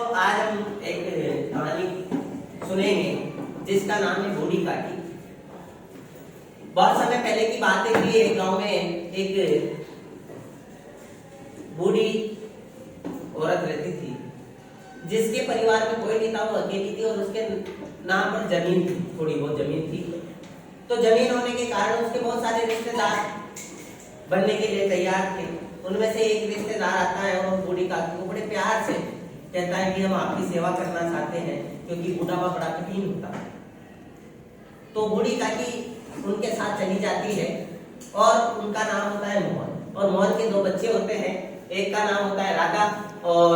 आज हम एक कहानी सुनेंगे जिसका नाम है बूढ़ी काकी। बहुत समय पहले की बात है कि एक गांव में एक बूढ़ी औरत रहती थी जिसके परिवार में कोई नहीं था, वो अकेली थी और उसके नाम पर जमीन थी, थोड़ी बहुत जमीन थी। तो जमीन होने के कारण उसके बहुत सारे रिश्तेदार बनने के लिए तैयार थे। उनमें से एक रिश्तेदार आता है और बूढ़ी काकी को बड़े प्यार से कहता है कि हम आपकी सेवा करना चाहते हैं, क्योंकि बुढ़ापा बड़ा कठिन होता है। तो बूढ़ी काकी उनके साथ चली जाती है और उनका नाम होता है मोहन। और मोहन के दो बच्चे होते हैं, एक का नाम होता है राधा और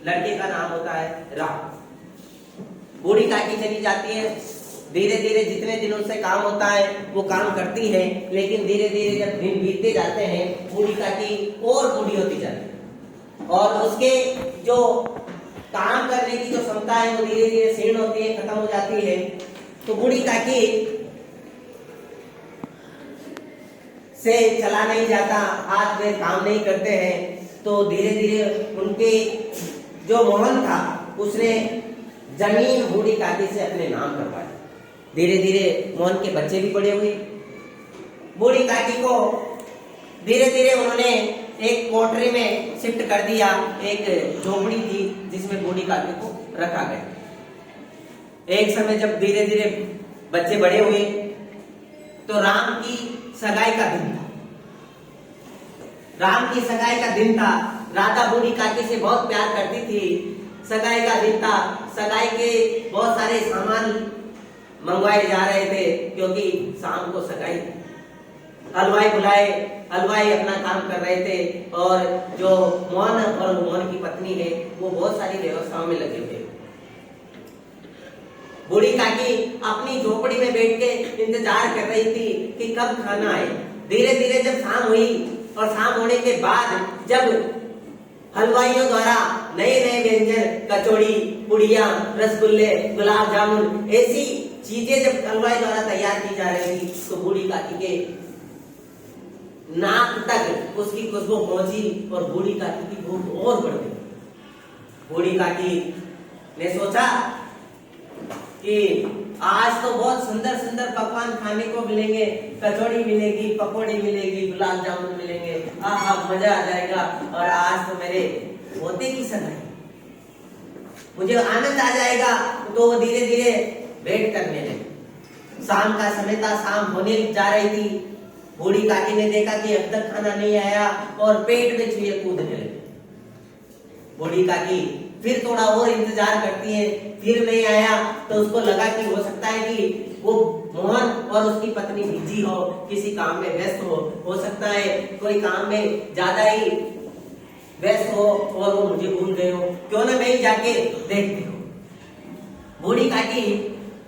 लड़के का नाम होता है राम। बूढ़ी काकी चली जाती है, धीरे धीरे जितने दिनों से काम होता है वो काम करती है, लेकिन धीरे धीरे जब दिन बीतते जाते हैं बूढ़ी काकी और बूढ़ी होती जाती है और उसके जो काम करने की जो क्षमता है वो धीरे धीरे क्षीण होती है, खत्म हो जाती है। तो बूढ़ी काकी से चला नहीं जाता, हाथ में काम नहीं करते हैं। तो धीरे धीरे उनके जो मोहन था उसने जमीन बूढ़ी काकी से अपने नाम करवाई। धीरे धीरे मोहन के बच्चे भी बड़े हुए। बूढ़ी काकी को धीरे धीरे उन्होंने एक कोठरी में शिफ्ट कर दिया। एक झोपड़ी थी जिसमें बूढ़ी काकी को रखा गया। एक समय जब धीरे धीरे बच्चे बड़े हुए तो राम की सगाई का दिन था। राम की सगाई का दिन था। राधा बूढ़ी काकी से बहुत प्यार करती थी। सगाई का दिन था। सगाई के बहुत सारे सामान मंगवाए जा रहे थे, क्योंकि शाम को सगाई। हलवाई बुलाए, हलवाई अपना काम कर रहे थे और जो मोहन और मोहन की पत्नी है वो बहुत सारी व्यवस्थाओं में लगे हुए। बूढ़ी काकी अपनी झोपड़ी में बैठ के इंतजार कर रही थी कि कब खाना आए। धीरे धीरे जब शाम हुई और शाम होने के बाद जब हलवाइयों द्वारा नए नए व्यंजन, कचौड़ी, पुड़िया, रसगुल्ले, गुलाब जामुन, ऐसी चीजें जब हलवाई द्वारा तैयार की जा रही थी तो बूढ़ी काकी के नाक तक उसकी खुशबू पहुंची और बूढ़ी काकी की भूख और बढ़ गई। बूढ़ी काकी ने सोचा कि आज तो बहुत सुंदर सुंदर पकवान खाने को मिलेंगे, कचौड़ी मिलेगी, पकौड़ी मिलेगी, गुलाब जामुन मिलेंगे, आहा मजा आ जाएगा। और आज तो मेरे पोते की सगाई, मुझे आनंद आ जाएगा। तो वो धीरे धीरे वेट करने लगे। शाम का समय था, शाम होने जा रही थी। बूढ़ी काकी ने देखा कि अब तक खाना नहीं आया और पेट में चूहे कूदने लगे। बूढ़ी काकी फिर थोड़ा और इंतजार करती है, फिर नहीं आया तो उसको लगा कि हो सकता है कि वो मोहन और उसकी पत्नी बिजी हो, किसी काम में व्यस्त हो सकता है कोई काम में ज्यादा ही व्यस्त हो और वो मुझे भूल गए हो, क्यों ना मैं जाके देखती हूँ। बूढ़ी काकी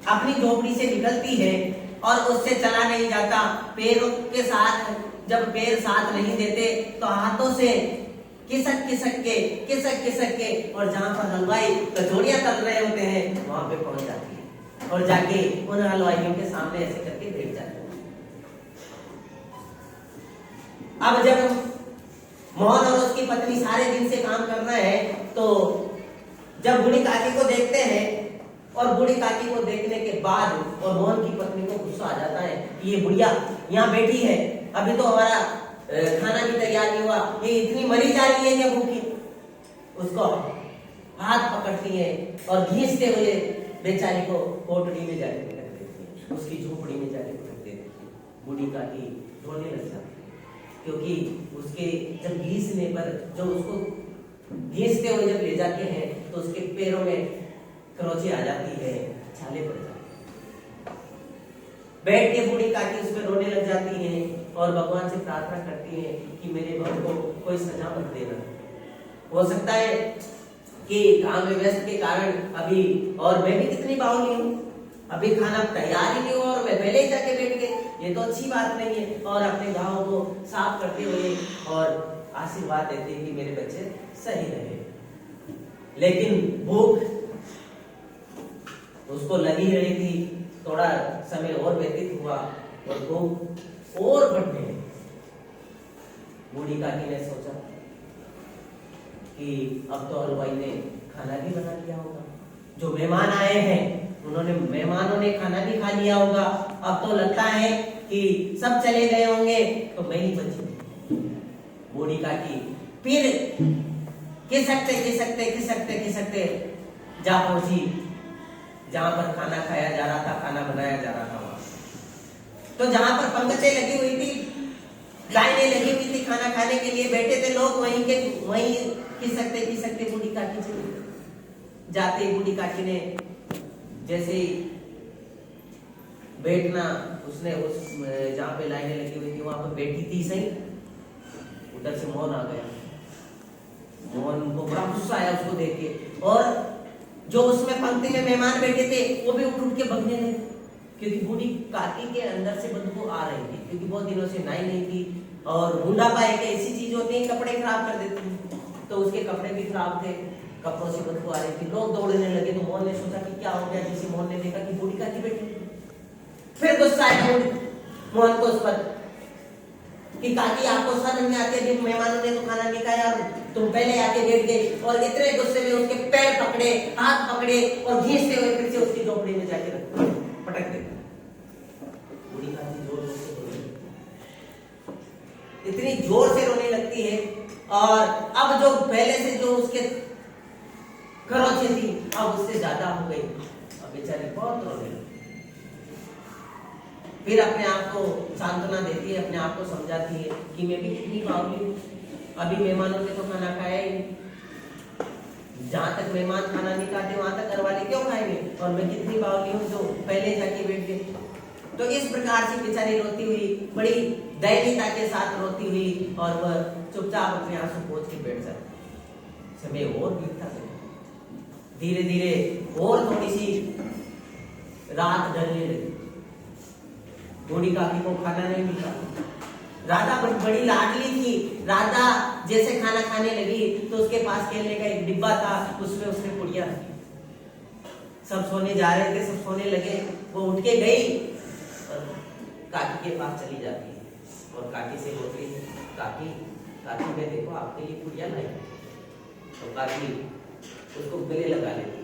अपनी झोपड़ी से निकलती है और उससे चला नहीं जाता। पैरों के साथ जब पैर साथ नहीं देते तो हाथों से खिसक खिसक के और जहां पर हलवाई कचौड़ियां तल रहे होते हैं वहां पे पहुंच जाती है और जाके उन हलवाइयों के सामने ऐसे करके बैठ जाती है। अब जब मोहन और उसकी पत्नी सारे दिन से काम कर रहे हैं तो जब बूढ़ी काकी को देखते हैं और बूढ़ी काकी को देखने के बाद और मोहन की पत्नी को गुस्सा आ जाता है कि ये बुढ़िया यहाँ बैठी है, अभी तो हमारा खाना भी तैयार नहीं हुआ, ये इतनी मरी जा रही है क्या भूखी। उसको हाथ पकड़ती है और घींचते हुए बेचारी को कोठरी में जाने को रख देती है, उसकी झोपड़ी में जाने को रख देती है। बूढ़ी काकी रोने लग जाती है, क्योंकि उसके जब घींचने पर जो उसको घींचते हुए जब ले जाते हैं तो उसके पैरों में खरोंचे आ जाती है, छाले पड़ जाती है। बैठ के बूढ़ी काकी उस पर रोने लग जाती है और भगवान से प्रार्थना करती है कि मेरे बहू को कोई सजा मत देना। हो सकता है कि काम में व्यस्त के कारण अभी, और मैं भी कितनी बावली हूँ, अभी खाना तैयार ही नहीं हुआ और मैं पहले ही जाके बैठ गई, ये तो अच्छी बात नहीं है। और अपने गाँव को साफ करते हुए और आशीर्वाद देते हैं कि मेरे बच्चे सही रहे। लेकिन भूख उसको लगी रही थी, थोड़ा समय और व्यतीत हुआ और भूख और बढ़ने लगी। बूढ़ी काकी ने सोचा कि अब तो हलवाई ने खाना भी बना लिया होगा। जो मेहमान आए हैं मेहमानों ने खाना भी खा लिया होगा। अब तो लगता है कि सब चले गए होंगे तो मैं ही बची। बूढ़ी काकी फिर खिसकते जा पहुंची जहां पर खाना खाया जा रहा था, खाना बनाया जा रहा था। वहां तो जहां पर पंक्ति लगी हुई थी, लाइनें लगी हुई थी, खाना खाने के लिए बैठे थे लोग, वहीं खिसकते बूढ़ी काकी चली जाते। बूढ़ी काकी ने जैसे बैठना, उसने उस जहां पे लाइनें लगी हुई थी वहां पर बैठी थी सही, उधर से मोहन आ गया। मोहन को बड़ा गुस्सा आया उसको देख के, और जो उसमें पंक्ति में मेहमान बैठे थे वो भी उठ के भगने लगे, क्योंकि बूढ़ी काकी के अंदर से बदबू आ रही थी, क्योंकि बहुत दिनों से नहाई नहीं थी। और बुढ़ापा एक ऐसी चीज होती है, कपड़े खराब कर देती है, तो उसके कपड़े भी खराब थे, कपड़ों से बदबू आ रही थी। लोग दौड़ने लगे तो मोहन ने सोचा कि क्या हो गया। जैसे मोहन ने देखा कि बूढ़ी काकी बैठी, फिर गुस्सा आया मोहन को उस पर कि काकी आपको शर्म नहीं आती, अभी मेहमानों ने तो खाना नहीं खाया, तुम पहले आके बैठ गए। और इतने गुस्से में उसके पैर पकड़े, हाथ पकड़े और घींचते हुए फिर से उसकी झोपड़ी में जाके पटक दे। बूढ़ी काकी जोर से रोने, इतनी जोर से रोने लगती है। और अब जो पहले से जो उसके खरोंचे थी अब उससे ज्यादा हो गई, अब बेचारी बहुत रोने लगी। फिर अपने आप को सांत्वना देती है, अपने आप को समझाती है कि मैं भी कितनी बावली हूँ, अभी मेहमानों ने तो खाना खाया ही नहीं। जहां तक मेहमान खाना नहीं खाते वहां तक घर वाले क्यों खाएंगे, और मैं कितनी बावली हूँ जो पहले जाके बैठ गई। तो इस प्रकार से बेचारी रोती हुई, बड़ी दयनीयता के साथ रोती हुई, और वह चुपचाप अपने आंसू पोंछ के बैठ जाती। समय और बीतता गया, धीरे धीरे और थोड़ी सी रात ढलने लगी। बूढ़ी काकी को खाना नहीं मिला। राधा बड़ी लाडली थी। राधा जैसे खाना खाने लगी तो उसके पास खेलने का एक डिब्बा था, उसमें उसने पुड़िया रखी। सब सोने जा रहे थे, सब सोने लगे, वो उठ के गई और काकी के पास चली जाती है और काकी से बोलती है, काकी काकी मैं देखो आपके लिए पुड़िया लाई। तो काकी उसको गले लगा लेती,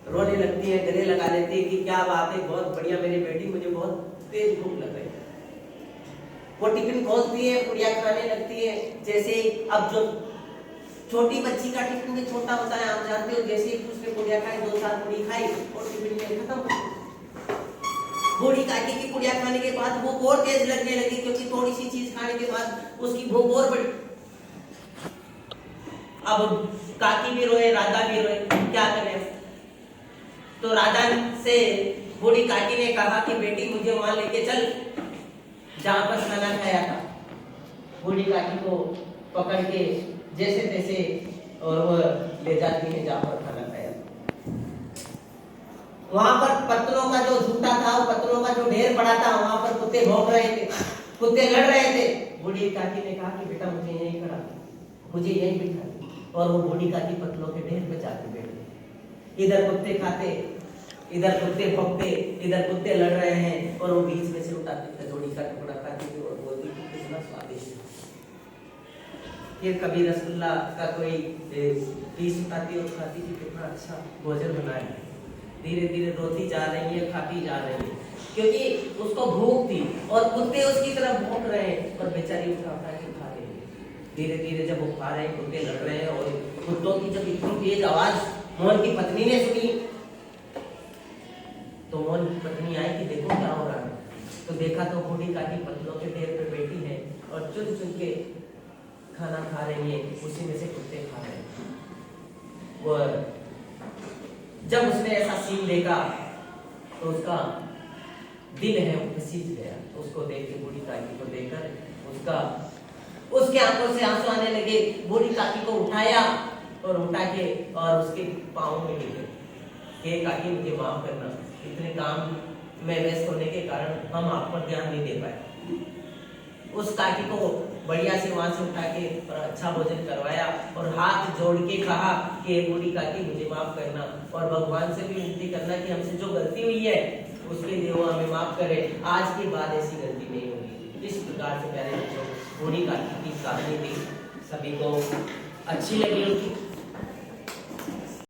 रोने लगती है, गले लगा लेती है कि क्या बात है, बहुत बढ़िया मेरी बेटी, मुझे बहुत तेज भूख लग रही है। वो टिफिन खोलती है, पुड़िया खाने लगती है। जैसे अब जो छोटी बच्ची का टिफिन में छोटा होता है, आप जानते हो, जैसे ही उसने पुड़िया खाई, 2-4 पूड़ी खाई और टिफिन में खत्म। बूढ़ी काकी की पुड़िया खाने के बाद भूख और तेज लगने लगी, क्योंकि थोड़ी सी चीज खाने के बाद उसकी भूख और बढ़ी। अब काकी भी रोए, राधा भी रोए, क्या करें। तो राधा से बूढ़ी काकी ने कहा कि बेटी मुझे वहां लेके चल जहां पर खाना खाया था। बूढ़ी काकी को पकड़ के जैसे तैसे और वह ले जाती है जहां पर खाना खाया। वहां पर पत्तलों का जो झूठा था, पत्तलों का जो ढेर पड़ा था, वहां पर कुत्ते भौंक रहे थे, कुत्ते लड़ रहे थे। बूढ़ी काकी ने कहा कि बेटा मुझे यहीं खड़ा, मुझे यहीं बिठा। और वो बूढ़ी काकी पत्तलों के ढेर पे जाके बैठ गई। इधर कुत्ते खाते, इधर कुत्ते भौंकते, इधर कुत्ते लड़ रहे हैं, और वो बीच में से उठाते कचौड़ी का टुकड़ा खाती थी और बोलती थी कितना स्वादिष्ट। फिर कभी रसगुल्ला का कोई पीस उठाती और खाती थी, कितना अच्छा भोजन बनाया। धीरे धीरे रोती जा रही है, खाती जा रही है, क्योंकि उसको भूख थी और कुत्ते उसकी तरफ भौंक रहे हैं और बेचारी उठा उठा के खा रही है। धीरे धीरे जब वो खा रहे हैं, कुत्ते लड़ रहे हैं, और कुत्तों की जब इतनी तेज आवाज मोहन की पत्नी ने सुनी, तो मोहन की पत्नी आई कि देखो क्या हो रहा है। तो देखा तो बूढ़ी काकी पत्तलों के ढेर पे बैठी है और चुन चुन के खाना खा रही है, उसी में से कुत्ते खा रहे हैं। वो जब उसने ऐसा सीन देखा तो उसका दिल है वो फिसीज गया। उसको देख के, बूढ़ी काकी को देखकर उसके आंखों से आंसू आने लगे। बूढ़ी काकी को उठाया और उठा के और उसके पाँव में गिरे कि काकी मुझे माफ करना, इतने काम में व्यस्त होने के कारण हम आप पर ध्यान नहीं दे पाए। उस काकी को बढ़िया से वहां से उठा के और अच्छा भोजन करवाया और हाथ जोड़ के कहा कि बूढ़ी काकी मुझे माफ करना, और भगवान से भी विनती करना कि हमसे जो गलती हुई है उसके लिए वो हमें माफ करे, आज के बाद ऐसी गलती नहीं होगी। इस प्रकार से प्यारे बच्चों, बूढ़ी काकी की कहानी थी, सभी को अच्छी लगी होगी।